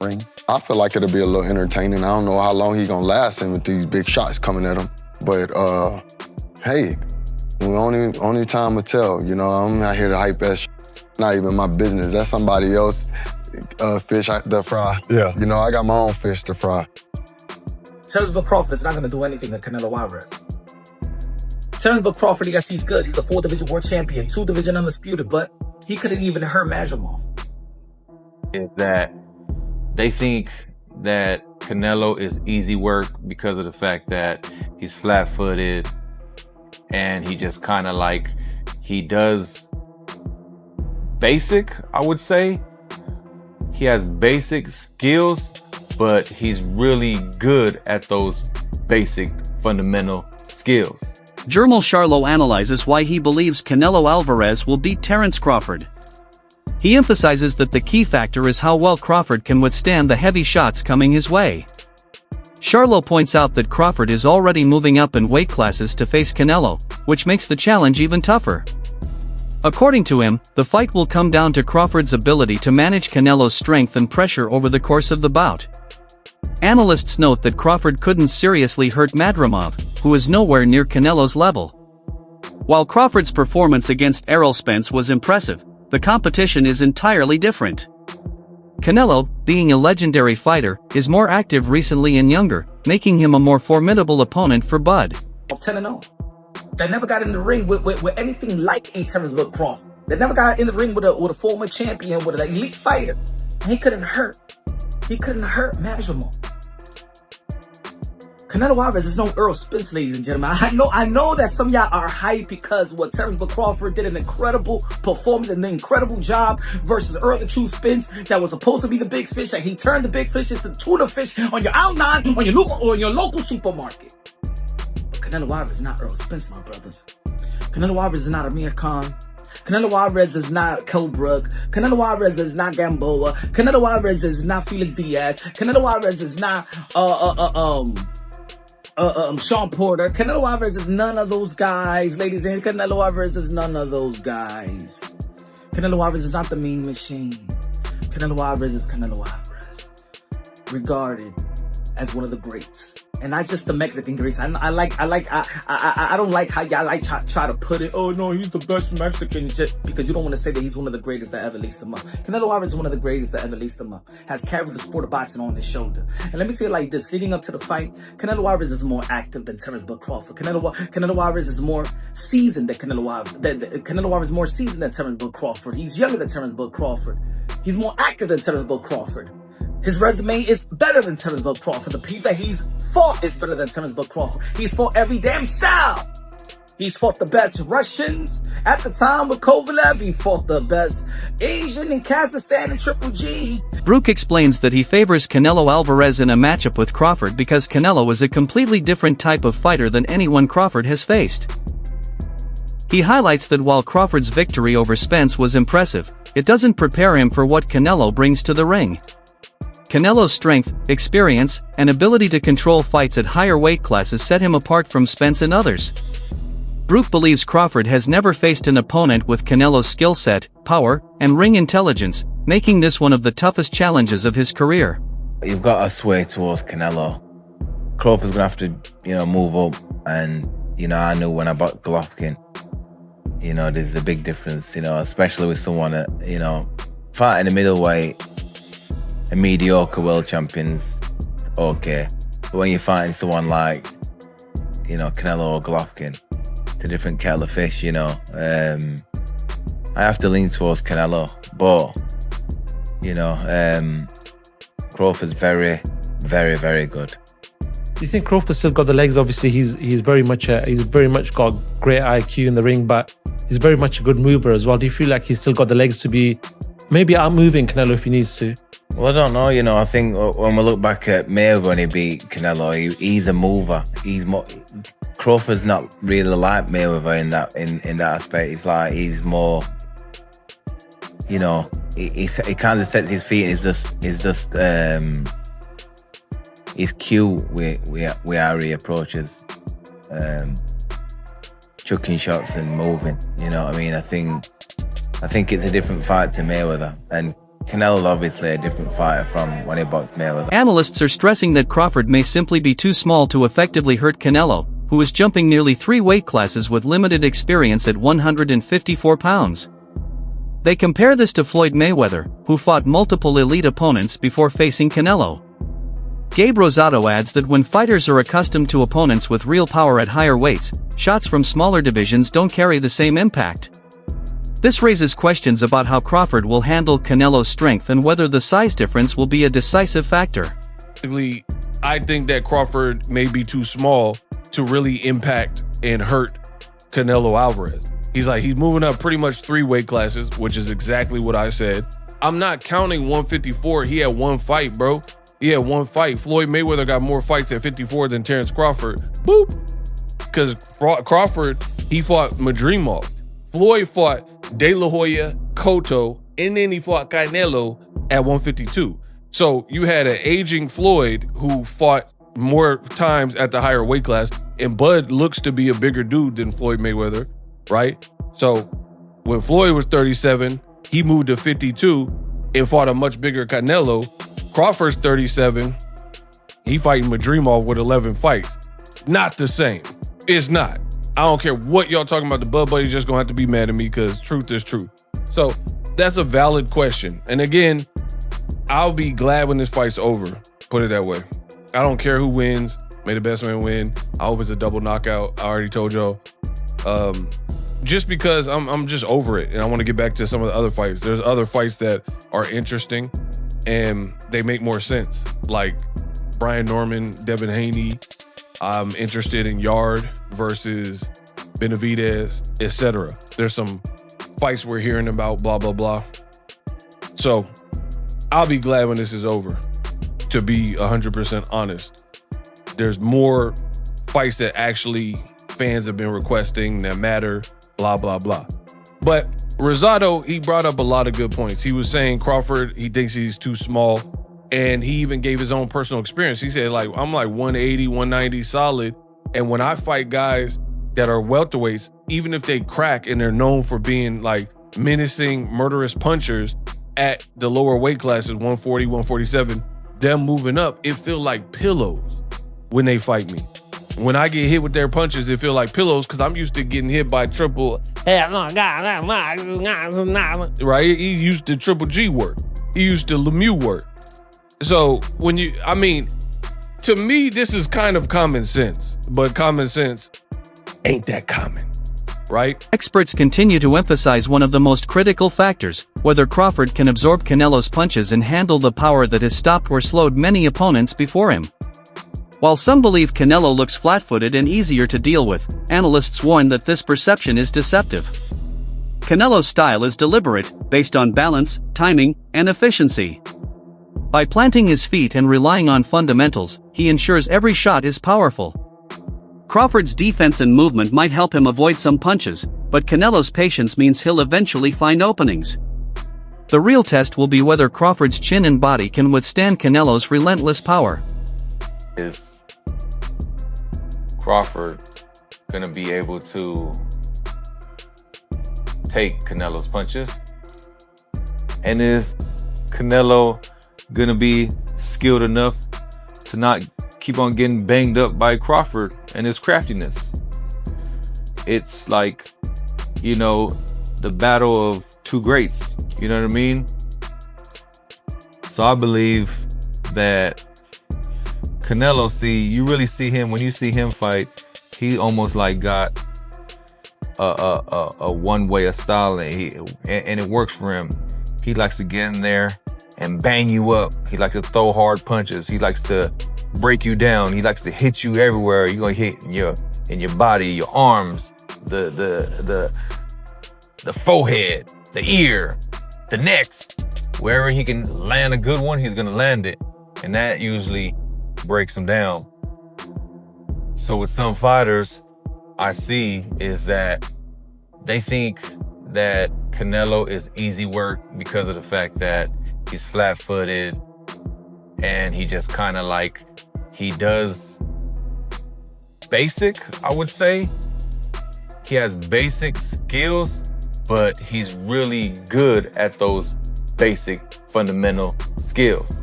ring? I feel like it'll be a little entertaining. I don't know how long he's gonna last in with these big shots coming at him. But hey, only time will tell. You know, I'm not here to hype that shit. Not even my business. That's somebody else fish to fry. Yeah. You know, I got my own fish to fry. Terence Crawford is not gonna do anything to Canelo Alvarez. Terence Crawford, yes, he's good. He's a 4-division world champion, 2-division undisputed, but he couldn't even hurt Majumov. That they think that Canelo is easy work because of the fact that he's flat-footed and he just kind of like, he does basic, I would say. He has basic skills, but he's really good at those basic fundamental skills. Jermell Charlo analyzes why he believes Canelo Alvarez will beat Terence Crawford. He emphasizes that the key factor is how well Crawford can withstand the heavy shots coming his way. Charlo points out that Crawford is already moving up in weight classes to face Canelo, which makes the challenge even tougher. According to him, the fight will come down to Crawford's ability to manage Canelo's strength and pressure over the course of the bout. Analysts note that Crawford couldn't seriously hurt Majumov, who is nowhere near Canelo's level. While Crawford's performance against Errol Spence was impressive, the competition is entirely different. Canelo, being a legendary fighter, is more active recently and younger, making him a more formidable opponent for Bud. 10-0. They never got in the ring with anything like a Terence Crawford. They never got in the ring with a former champion, with an elite fighter. And he couldn't hurt Majumov. Canelo Alvarez is no Earl Spence, ladies and gentlemen. I know that some of y'all are hyped because what Terence Crawford did an incredible performance and an incredible job versus Earl the True Spence that was supposed to be the big fish, and he turned the big fish into tuna fish on your outline on your local supermarket. But Canelo Alvarez is not Earl Spence, my brothers. Canelo Alvarez is not Amir Khan. Canelo Alvarez is not Kilbrook. Canelo Alvarez is not Gamboa. Canelo Alvarez is not Felix Diaz. Canelo Alvarez is not Sean Porter. Canelo Alvarez is none of those guys, ladies and gentlemen. Canelo Alvarez is none of those guys. Canelo Alvarez is not the mean machine. Canelo Alvarez is Canelo Alvarez, regarded as one of the greats. And not just the Mexican greats. I don't like how y'all like try to put it. Oh no, he's the best Mexican, just because you don't want to say that he's one of the greatest that ever laced him up. Canelo Alvarez is one of the greatest that ever laced him up. Has carried the sport of boxing on his shoulder. And let me say it like this: leading up to the fight, Canelo Alvarez is more active than Terence Crawford. Canelo Alvarez is more seasoned than Canelo Alvarez. Canelo Alvarez is more seasoned than Terence Crawford. He's younger than Terence Crawford. He's more active than Terence Crawford. His resume is better than Terence Crawford. The people that he's fought is better than Terence Crawford. He's fought every damn style. He's fought the best Russians at the time with Kovalev. He fought the best Asian in Kazakhstan and Triple G. Brook explains that he favors Canelo Alvarez in a matchup with Crawford because Canelo is a completely different type of fighter than anyone Crawford has faced. He highlights that while Crawford's victory over Spence was impressive, it doesn't prepare him for what Canelo brings to the ring. Canelo's strength, experience, and ability to control fights at higher weight classes set him apart from Spence and others. Brook believes Crawford has never faced an opponent with Canelo's skill set, power, and ring intelligence, making this one of the toughest challenges of his career. You've got to sway towards Canelo. Crawford's going to have to, move up. And, I knew when I bought Golovkin, there's a big difference, especially with someone that, fighting the middleweight, a mediocre world champion's okay. But when you're fighting someone like, Canelo or Golovkin, it's a different kettle of fish, I have to lean towards Canelo, but, Crawford's very, very, very good. Do you think Crawford's still got the legs? Obviously, he's very much got great IQ in the ring, but he's very much a good mover as well. Do you feel like he's still got the legs to be maybe outmoving Canelo if he needs to? Well, I don't know. I think when we look back at Mayweather when he beat Canelo, he's a mover. Crawford's not really like Mayweather in that aspect. It's like he's more, he kind of sets his feet. And he's cute with how he approaches, chucking shots and moving. You know what I mean? I think it's a different fight to Mayweather, and Canelo's obviously a different fighter from when he boxed Mayweather. Analysts are stressing that Crawford may simply be too small to effectively hurt Canelo, who is jumping nearly 3 weight classes with limited experience at 154 pounds. They compare this to Floyd Mayweather, who fought multiple elite opponents before facing Canelo. Gabe Rosado adds that when fighters are accustomed to opponents with real power at higher weights, shots from smaller divisions don't carry the same impact. This raises questions about how Crawford will handle Canelo's strength and whether the size difference will be a decisive factor. I think that Crawford may be too small to really impact and hurt Canelo Alvarez. He's moving up pretty much 3 weight classes, which is exactly what I said. I'm not counting 154. He had 1 fight, bro. He had 1 fight. Floyd Mayweather got more fights at 54 than Terence Crawford. Boop. Because Crawford, he fought Madrimov. Floyd fought De La Hoya, Cotto, and then he fought Canelo at 152. So you had an aging Floyd who fought more times at the higher weight class, and Bud looks to be a bigger dude than Floyd Mayweather, right? So when Floyd was 37, he moved to 52 and fought a much bigger Canelo. Crawford's 37, he fighting Madrimov with 11 fights. Not the same. It's not. I don't care what y'all talking about. The Bud Buddy's just gonna have to be mad at me because truth is truth. So that's a valid question. And again, I'll be glad when this fight's over. Put it that way. I don't care who wins. May the best man win. I hope it's a double knockout. I already told y'all. Just because I'm just over it and I want to get back to some of the other fights. There's other fights that are interesting and they make more sense. Like Brian Norman, Devin Haney. I'm interested in Yard versus Benavidez, etc. There's some fights we're hearing about, blah, blah, blah. So I'll be glad when this is over, to be 100% honest. There's more fights that actually fans have been requesting that matter, blah, blah, blah. But Rosado, he brought up a lot of good points. He was saying Crawford, he thinks he's too small. And he even gave his own personal experience. He said, like, I'm like 180, 190 solid. And when I fight guys that are welterweights, even if they crack and they're known for being like menacing, murderous punchers at the lower weight classes, 140, 147, them moving up, it feel like pillows when they fight me. When I get hit with their punches, it feel like pillows because I'm used to getting hit by triple, right? He used to triple G work. He used to Lemieux work. So to me, this is kind of common sense, but common sense ain't that common, right? Experts continue to emphasize one of the most critical factors, whether Crawford can absorb Canelo's punches and handle the power that has stopped or slowed many opponents before him. While some believe Canelo looks flat-footed and easier to deal with, analysts warn that this perception is deceptive. Canelo's style is deliberate, based on balance, timing, and efficiency. By planting his feet and relying on fundamentals, he ensures every shot is powerful. Crawford's defense and movement might help him avoid some punches, but Canelo's patience means he'll eventually find openings. The real test will be whether Crawford's chin and body can withstand Canelo's relentless power. Is Crawford gonna be able to take Canelo's punches? And is Canelo gonna be skilled enough to not keep on getting banged up by Crawford and his craftiness? It's like, the battle of two greats, you know what I mean? So I believe that Canelo, you really see him, when you see him fight, he almost like got a one-way of style, and it works for him. He likes to get in there and bang you up. He likes to throw hard punches. He likes to break you down. He likes to hit you everywhere. You're gonna hit in your body, your arms, the forehead, the ear, the neck. Wherever he can land a good one, he's gonna land it. And that usually breaks him down. So with some fighters, I see is that they think that Canelo is easy work because of the fact that he's flat-footed and he just kind of like, he does basic, I would say. He has basic skills, but he's really good at those basic fundamental skills.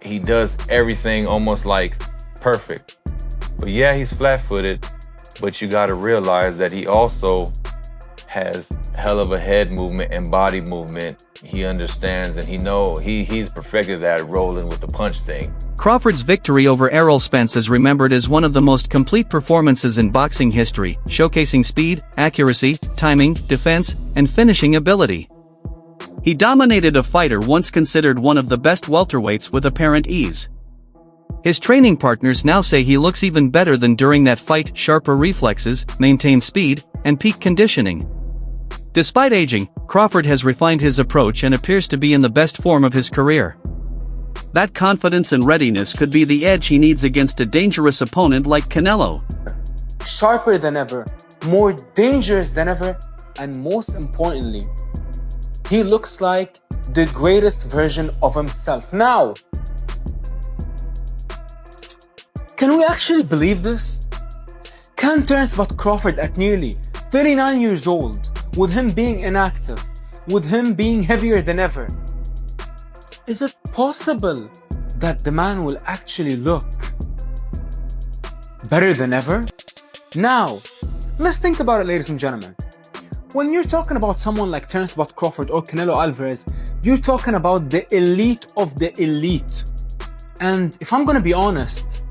He does everything almost like perfect. But yeah, he's flat-footed, but you got to realize that he also has hell of a head movement and body movement. He understands and he's perfected that rolling with the punch thing. Crawford's victory over Errol Spence is remembered as one of the most complete performances in boxing history, showcasing speed, accuracy, timing, defense, and finishing ability. He dominated a fighter once considered one of the best welterweights with apparent ease. His training partners now say he looks even better than during that fight, sharper reflexes, maintained speed, and peak conditioning. Despite aging, Crawford has refined his approach and appears to be in the best form of his career. That confidence and readiness could be the edge he needs against a dangerous opponent like Canelo. Sharper than ever, more dangerous than ever, and most importantly, he looks like the greatest version of himself. Now, can we actually believe this? Can Terence Crawford at nearly 39 years old, with him being inactive, with him being heavier than ever, is it possible that the man will actually look better than ever? Now, let's think about it, ladies and gentlemen. When you're talking about someone like Terence Crawford or Canelo Alvarez, you're talking about the elite of the elite. And if I'm gonna be honest,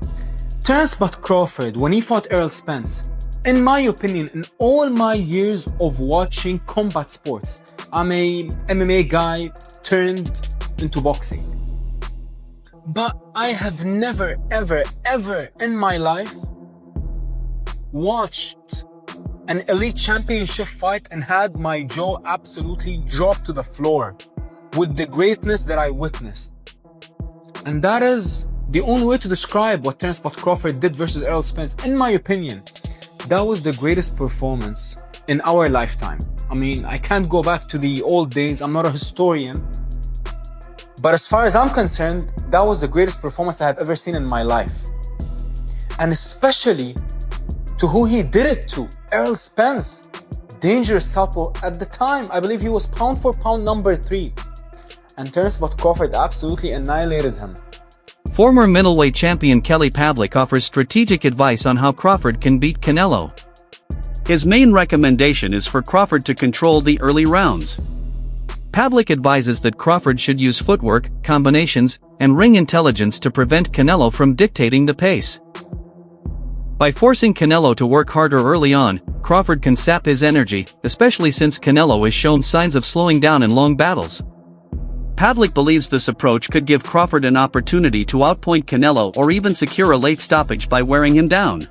Terence Crawford, when he fought Errol Spence, in my opinion, in all my years of watching combat sports, I'm a MMA guy turned into boxing. But I have never, ever in my life watched an elite championship fight and had my jaw absolutely drop to the floor with the greatness that I witnessed. And that is the only way to describe what Terence Crawford did versus Errol Spence. In my opinion, that was the greatest performance in our lifetime. I mean, I can't go back to the old days. I'm not a historian. But as far as I'm concerned, that was the greatest performance I have ever seen in my life. And especially to who he did it to, Errol Spence. Dangerous southpaw at the time. I believe he was pound for pound number 3. And Terence Crawford absolutely annihilated him. Former middleweight champion Kelly Pavlik offers strategic advice on how Crawford can beat Canelo. His main recommendation is for Crawford to control the early rounds. Pavlik advises that Crawford should use footwork, combinations, and ring intelligence to prevent Canelo from dictating the pace. By forcing Canelo to work harder early on, Crawford can sap his energy, especially since Canelo has shown signs of slowing down in long battles. Pavlik believes this approach could give Crawford an opportunity to outpoint Canelo or even secure a late stoppage by wearing him down.